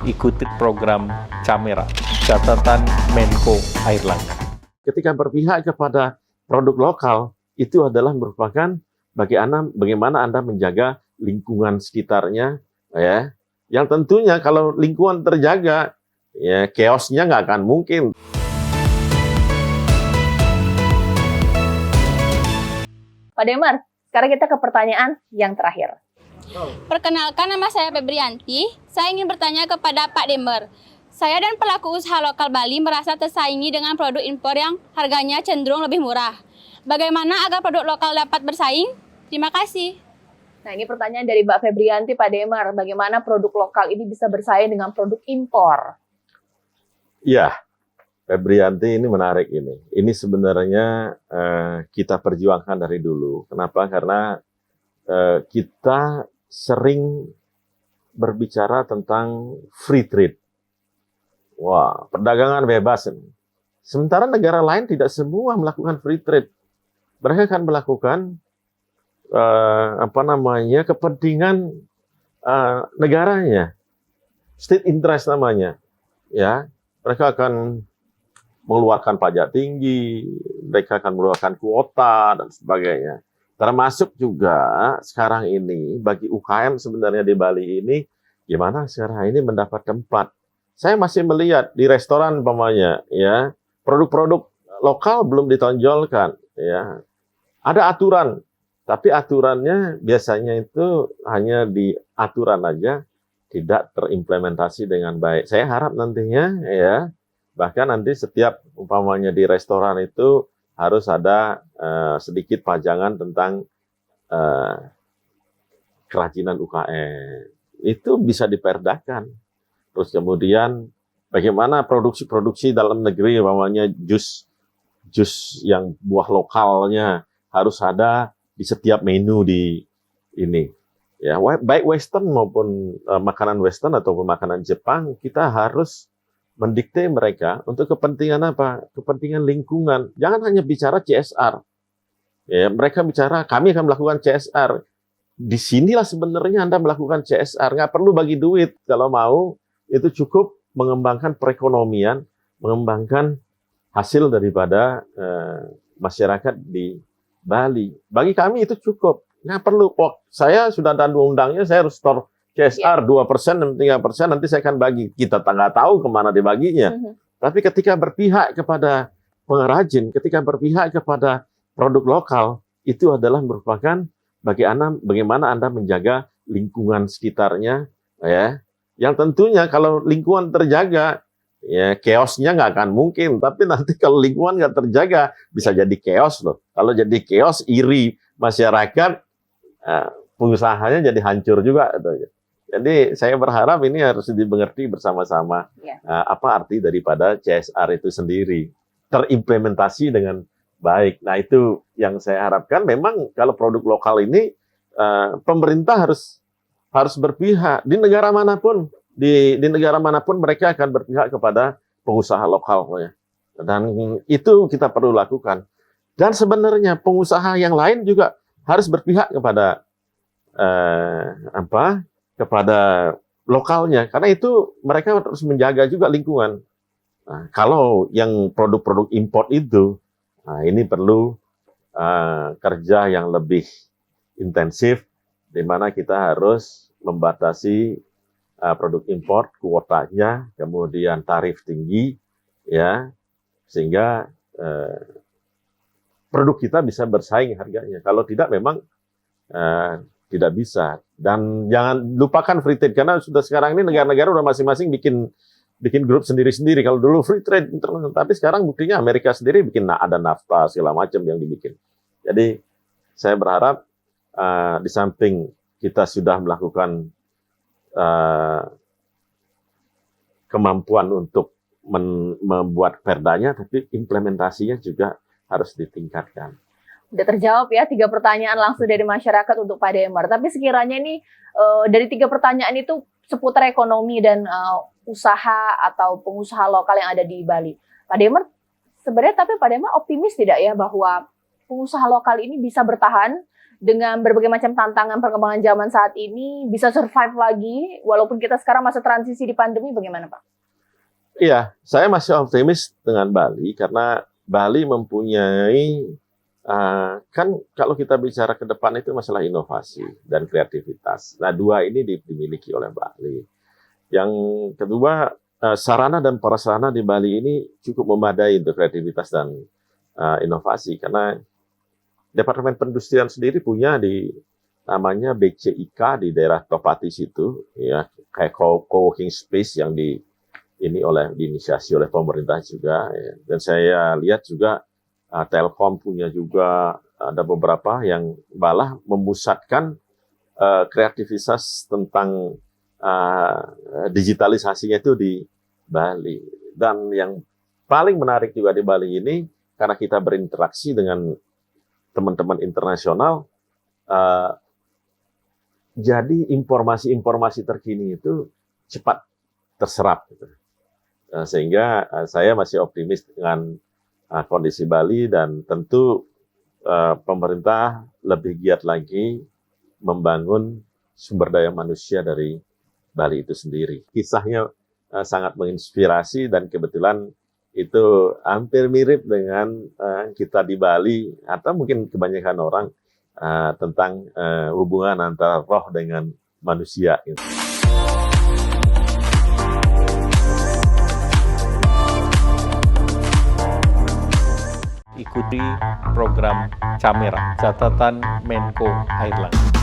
ikuti program Camera, catatan Menko Airlangga. Ketika berpihak kepada produk lokal, itu adalah merupakan bagaimana Anda menjaga lingkungan sekitarnya, ya. Yang tentunya kalau lingkungan terjaga, ya chaos-nya nggak akan mungkin. Pak Demar, sekarang kita ke pertanyaan yang terakhir. Perkenalkan, nama saya Febrianti. Saya ingin bertanya kepada Pak Demar. Saya dan pelaku usaha lokal Bali merasa tersaingi dengan produk impor yang harganya cenderung lebih murah. Bagaimana agar produk lokal dapat bersaing? Terima kasih. Nah, ini pertanyaan dari Mbak Febrianti, Pak Demar. Bagaimana produk lokal ini bisa bersaing dengan produk impor? Ya, Febrianti ini menarik ini. Ini sebenarnya kita perjuangkan dari dulu. Kenapa? Karena kita sering berbicara tentang free trade. Wah, perdagangan bebas. Sementara negara lain tidak semua melakukan free trade. Mereka akan melakukan kepentingan negaranya, state interest namanya. Ya, mereka akan mengeluarkan pajak tinggi, mereka akan mengeluarkan kuota dan sebagainya. Termasuk juga sekarang ini bagi UKM sebenarnya di Bali ini, gimana sekarang ini mendapat tempat. Saya masih melihat di restoran umpamanya, ya produk-produk lokal belum ditonjolkan, ya ada aturan, tapi aturannya biasanya itu hanya di aturan aja, tidak terimplementasi dengan baik. Saya harap nantinya, ya bahkan nanti setiap umpamanya di restoran itu harus ada sedikit pajangan tentang kerajinan UKM. Itu bisa diperdakan. Terus kemudian bagaimana produksi-produksi dalam negeri, umpamanya jus yang buah lokalnya harus ada di setiap menu di ini. Ya, baik Western maupun makanan Western ataupun makanan Jepang, kita harus mendikte mereka untuk kepentingan apa? Kepentingan lingkungan. Jangan hanya bicara CSR. Ya, mereka bicara, kami akan melakukan CSR. Di sinilah sebenarnya Anda melakukan CSR. Nggak perlu bagi duit. Kalau mau, itu cukup mengembangkan perekonomian, mengembangkan hasil daripada masyarakat di Bali. Bagi kami itu cukup. Nggak perlu, saya sudah ada undang-undangnya, saya harus store CSR 2%, 3%, nanti saya akan bagi. Kita nggak tahu kemana dibaginya. Tapi ketika berpihak kepada pengrajin, ketika berpihak kepada produk lokal, itu adalah merupakan bagaimana Anda menjaga lingkungan sekitarnya, ya. Yang tentunya kalau lingkungan terjaga, ya chaos-nya nggak akan mungkin. Tapi nanti kalau lingkungan nggak terjaga, bisa jadi chaos loh. Kalau jadi chaos, iri masyarakat, pengusahanya jadi hancur juga. Jadi saya berharap ini harus dimengerti bersama-sama apa arti daripada CSR itu sendiri, terimplementasi dengan baik. Nah itu yang saya harapkan. Memang kalau produk lokal ini pemerintah harus berpihak di negara manapun, di negara manapun mereka akan berpihak kepada pengusaha lokal, ya. Dan itu kita perlu lakukan. Dan sebenarnya pengusaha yang lain juga harus berpihak kepada kepada lokalnya, karena itu mereka harus menjaga juga lingkungan. Nah, kalau yang produk-produk import itu, nah ini perlu kerja yang lebih intensif, di mana kita harus membatasi produk import, kuotanya, kemudian tarif tinggi, ya, sehingga produk kita bisa bersaing harganya. Kalau tidak, memang tidak bisa. Dan jangan lupakan free trade, karena sudah sekarang ini negara-negara udah masing-masing bikin grup sendiri-sendiri. Kalau dulu free trade, tapi sekarang buktinya Amerika sendiri bikin ada NAFTA segala macam yang dibikin. Jadi saya berharap di samping kita sudah melakukan kemampuan untuk membuat perdanya, tapi implementasinya juga harus ditingkatkan. Udah terjawab ya 3 pertanyaan langsung dari masyarakat untuk Pak Demar. Tapi sekiranya ini dari 3 pertanyaan itu seputar ekonomi dan usaha atau pengusaha lokal yang ada di Bali. Pak Demar, sebenarnya tapi Pak Demar optimis tidak ya bahwa pengusaha lokal ini bisa bertahan dengan berbagai macam tantangan perkembangan zaman saat ini bisa survive lagi walaupun kita sekarang masa transisi di pandemi, bagaimana Pak? Iya, saya masih optimis dengan Bali karena Bali mempunyai kan kalau kita bicara ke depan itu masalah inovasi dan kreativitas. Nah, dua ini dimiliki oleh Bali. Yang kedua, sarana dan prasarana di Bali ini cukup memadai untuk kreativitas dan inovasi karena Departemen Perindustrian sendiri punya di namanya BCIK di daerah Topati situ, ya kayak co-working space yang diinisiasi oleh pemerintah juga. Ya. Dan saya lihat juga Telkom punya juga ada beberapa yang malah memusatkan kreativitas tentang digitalisasinya itu di Bali. Dan yang paling menarik juga di Bali ini karena kita berinteraksi dengan teman-teman internasional, jadi informasi-informasi terkini itu cepat terserap. Gitu. Sehingga saya masih optimis dengan kondisi Bali dan tentu pemerintah lebih giat lagi membangun sumber daya manusia dari Bali itu sendiri. Kisahnya sangat menginspirasi dan kebetulan itu hampir mirip dengan kita di Bali atau mungkin kebanyakan orang tentang hubungan antara roh dengan manusia. Gitu. Ikuti program Camera, catatan Menko Airlangga.